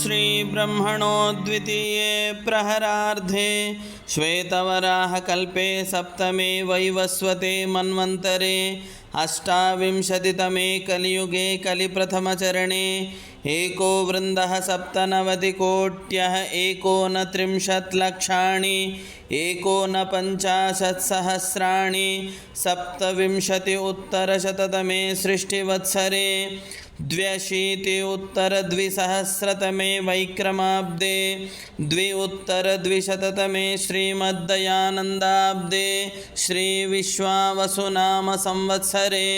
श्री ब्रह्मणो द्वितीये प्रहरार्धे श्वेतवराह कल्पे सप्तमे वैवस्वते मन्वन्तरे अष्टाविंशतितमे कलियुगे कलिप्रथमचरणे एको वृन्दः सप्तनवतिकोट्यः एकोनत्रिंशत् लक्षाणि एकोनपञ्चाशत्सहस्राणि सप्तविंशति उत्तरशततमे सृष्टिवत्सरे द्व्यशीति उत्तरद्विसहस्रतमे वैक्रमाब्दे द्वि उत्तरद्विशततमे श्रीमद्दयानन्दाब्दे श्रीविश्वावसुनाम संवत्सरे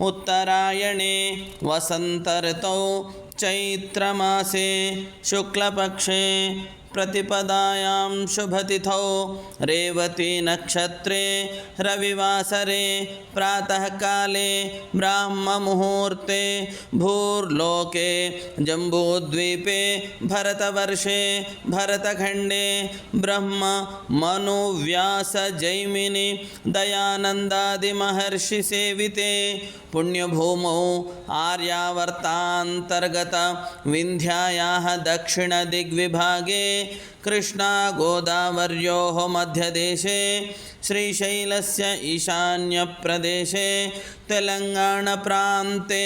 उत्तरायणे वसन्तर्तौ चैत्रमासे शुक्लपक्षे प्रतिपदायां शुभतिथौ रेवती नक्षत्रे रविवासरे प्रातःकाले ब्राह्ममुहूर्ते भूर्लोके जम्बूद्वीपे भरतवर्षे भरतखण्डे ब्रह्म मनुव्यास जैमिनि दयानन्दादिमहर्षिसेविते पुण्यभूमौ आर्यावर्तान्तर्गत विन्ध्यायाः दक्षिणदिग्विभागे कृष्णा गोदावर्योः मध्यदेशे श्रीशैलस्य ईशान्यप्रदेशे तेलङ्गाणप्रान्ते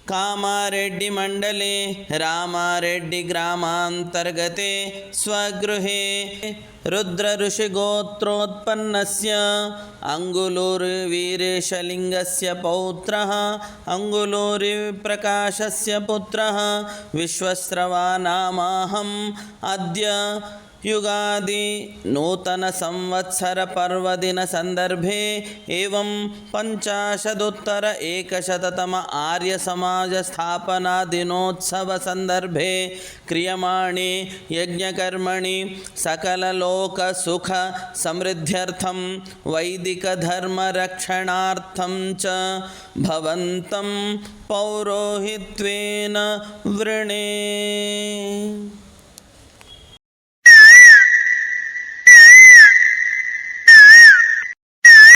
कामारेड्डिमण्डले रामारेड्डिग्रामान्तर्गते स्वगृहे रुद्रऋषिगोत्रोत्पन्नस्य अङ्गुलूरुवीरेशलिङ्गस्य पौत्रः अङ्गुलूरिप्रकाशस्य पुत्रः विश्वस्रवानामाहम् अद्य युगादि नूतन संवत्सर पर्वदिन संदर्भे एवं 50 एकशततम आर्य समाज स्थापना दिनोत्सव संदर्भे क्रियमाणे यज्ञकर्मणि सकल लोक सुख समृद्ध्यर्थं वैदिक धर्म रक्षणार्थं च भवन्तं पौरोहित्वेन वृणे।